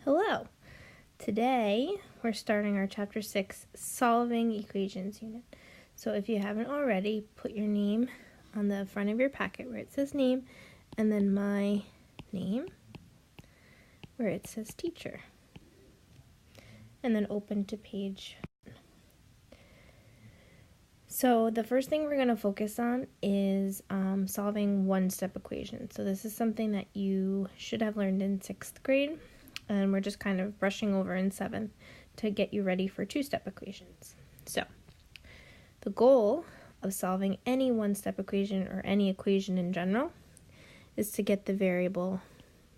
Hello! Today we're starting our Chapter 6 Solving Equations unit. So if you haven't already, put your name on the front of your packet where it says name, and then my name where it says teacher. And then open to page 1. So the first thing we're going to focus on is solving one-step equations. So this is something that you should have learned in 6th grade. And we're just kind of brushing over in 7th to get you ready for two-step equations. So, the goal of solving any one-step equation or any equation in general is to get the variable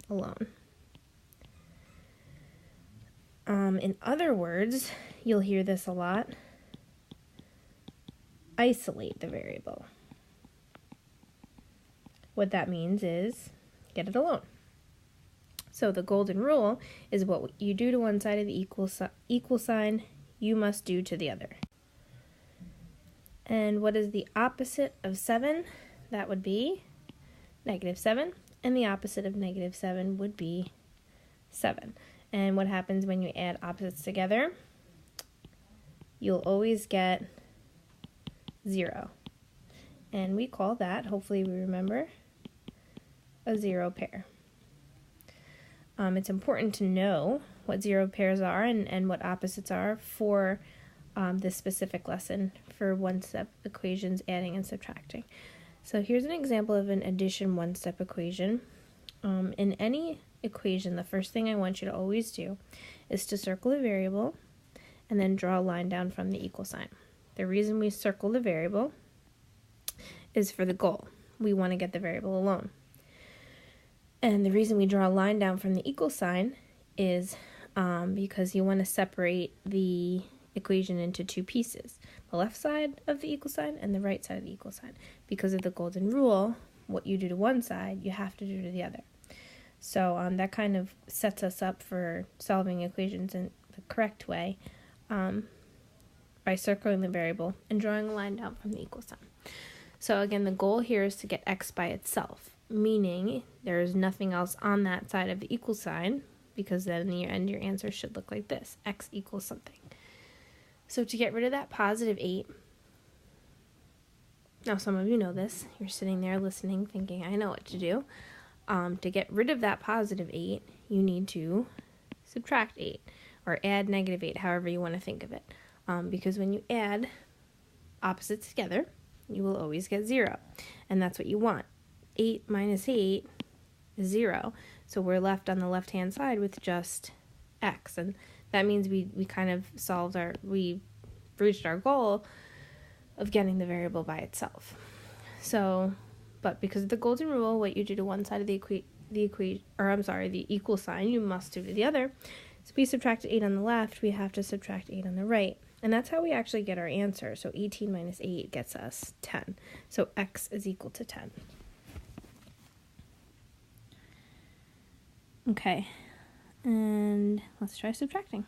alone. In other words, you'll hear this a lot, isolate the variable. What that means is get it alone. So the golden rule is what you do to one side of the equal sign, you must do to the other. And what is the opposite of 7? That would be -7. And the opposite of -7 would be 7. And what happens when you add opposites together? You'll always get 0. And we call that, hopefully we remember, a zero pair. It's important to know what zero pairs are and what opposites are for this specific lesson for one-step equations, adding and subtracting. So here's an example of an addition one-step equation. In any equation, the first thing I want you to always do is to circle a variable and then draw a line down from the equal sign. The reason we circle the variable is for the goal. We want to get the variable alone. And the reason we draw a line down from the equal sign is because you want to separate the equation into two pieces, the left side of the equal sign and the right side of the equal sign. Because of the golden rule, what you do to one side, you have to do to the other. So that kind of sets us up for solving equations in the correct way by circling the variable and drawing a line down from the equal sign. So again, the goal here is to get x by itself, meaning there's nothing else on that side of the equal sign, because then in the end your answer should look like this, x equals something. So to get rid of that +8, now some of you know this, you're sitting there listening thinking, I know what to do. To get rid of that +8, you need to subtract 8, or add -8, however you want to think of it. Because when you add opposites together, you will always get 0, and that's what you want. 8 minus 8 is 0, so we're left on the left-hand side with just x, and that means we kind of we reached our goal of getting the variable by itself. So, but because of the golden rule, what you do to one side of the equal sign, you must do to the other. So we subtracted 8 on the left, we have to subtract 8 on the right. And that's how we actually get our answer. So 18 minus 8 gets us 10. So x is equal to 10. Okay, and let's try subtracting.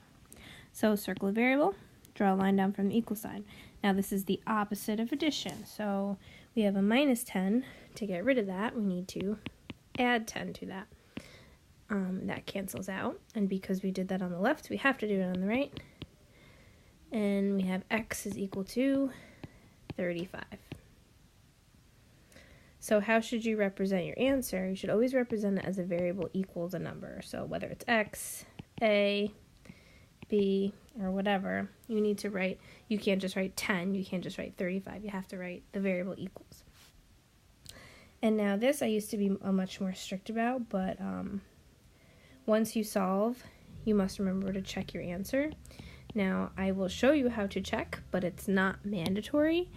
So circle a variable, draw a line down from the equal sign. Now this is the opposite of addition. So we have a -10. To get rid of that, we need to add 10 to that. That cancels out. And because we did that on the left, we have to do it on the right. And we have x is equal to 35. So how should you represent your answer? You should always represent it as a variable equals a number. So whether it's x, a, b, or whatever, you need to write, you can't just write 10, you can't just write 35, you have to write the variable equals. And now this I used to be much more strict about, but once you solve, you must remember to check your answer. Now, I will show you how to check, but it's not mandatory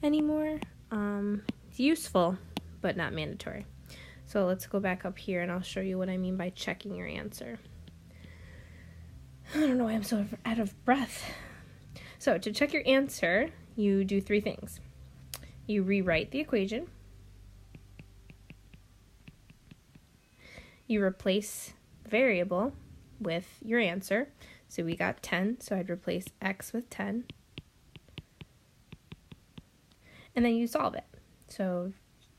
anymore. It's useful, but not mandatory. So let's go back up here, and I'll show you what I mean by checking your answer. I don't know why I'm so out of breath. So to check your answer, you do 3 things. You rewrite the equation. You replace the variable with your answer. So we got 10, so I'd replace x with 10. And then you solve it. So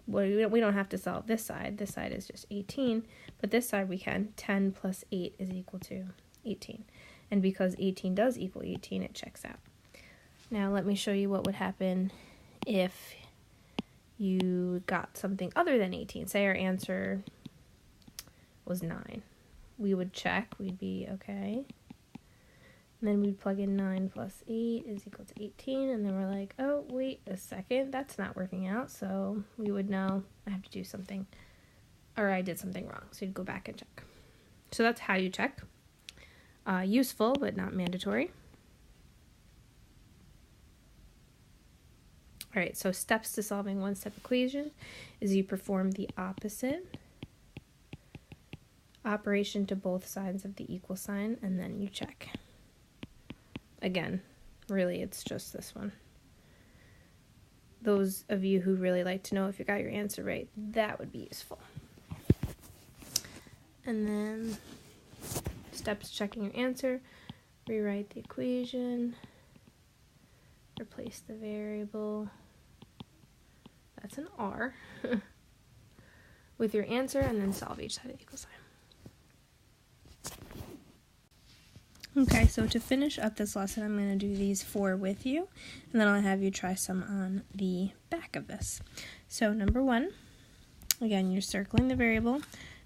we don't have to solve this side. This side is just 18, but this side we can. 10 plus 8 is equal to 18. And because 18 does equal 18, it checks out. Now let me show you what would happen if you got something other than 18. Say our answer was 9. We would check. We'd be okay. And then we'd plug in 9 plus 8 is equal to 18. And then we're like, oh, wait a second. That's not working out. So we would know I have to do something, or I did something wrong. So you'd go back and check. So that's how you check. Useful, but not mandatory. All right, so steps to solving one-step equations is you perform the opposite operation to both sides of the equal sign, and then you check. Again, really, it's just this one. Those of you who really like to know if you got your answer right, that would be useful. And then steps checking your answer, rewrite the equation, replace the variable, that's an R, with your answer, and then solve each side of the equal sign. Okay, so to finish up this lesson, I'm going to do these 4 with you, and then I'll have you try some on the back of this. So number 1, again, you're circling the variable,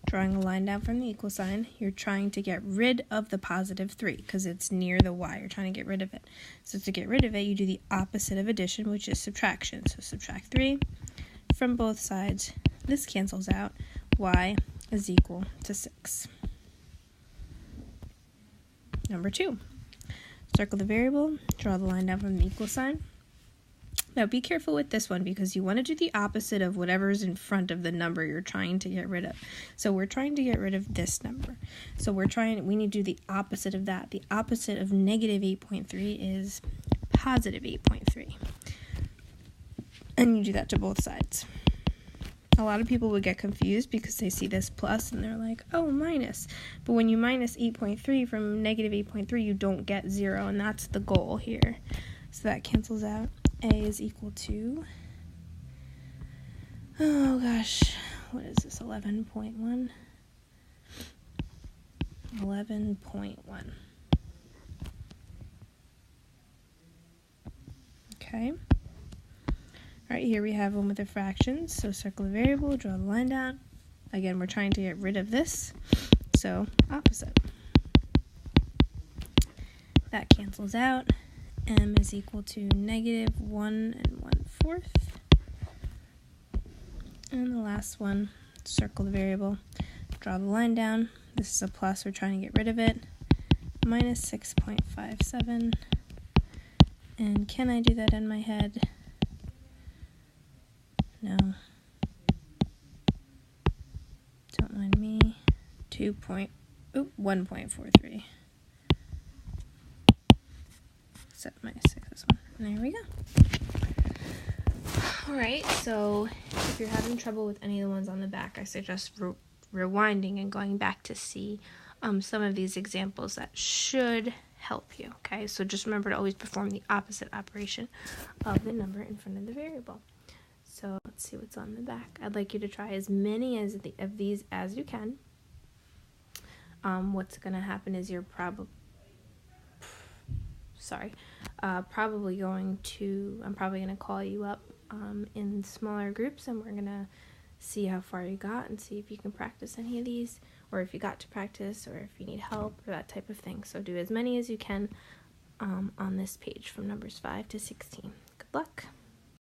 drawing a line down from the equal sign. You're trying to get rid of the positive 3 because it's near the y. You're trying to get rid of it. So to get rid of it, you do the opposite of addition, which is subtraction. So subtract 3 from both sides. This cancels out. Y is equal to 6. Number 2, circle the variable, draw the line down from the equal sign. Now be careful with this one because you want to do the opposite of whatever's in front of the number you're trying to get rid of. So we're trying to get rid of this number. So we need to do the opposite of that. The opposite of negative 8.3 is positive 8.3. And you do that to both sides. A lot of people would get confused because they see this plus and they're like, oh, minus. But when you minus 8.3 from negative 8.3, you don't get 0, and that's the goal here. So that cancels out. A is equal to, oh gosh, what is this, 11.1? 11.1. Okay. All right, here we have one with the fractions. So circle the variable, draw the line down. Again, we're trying to get rid of this, so opposite. That cancels out. M is equal to negative 1 1/4. And the last one, circle the variable, draw the line down. This is a plus, we're trying to get rid of it. Minus 6.57. And can I do that in my head? No. Don't mind me. 1.43. Set minus 6, this one. And there we go. Alright, so if you're having trouble with any of the ones on the back, I suggest rewinding and going back to see some of these examples that should help you, okay? So just remember to always perform the opposite operation of the number in front of the variable. So let's see what's on the back. I'd like you to try as many of these as you can. What's going to happen is you're probably going to, I'm probably going to call you up in smaller groups, and we're going to see how far you got and see if you can practice any of these, or if you got to practice, or if you need help, or that type of thing. So do as many as you can on this page from numbers 5 to 16. Good luck.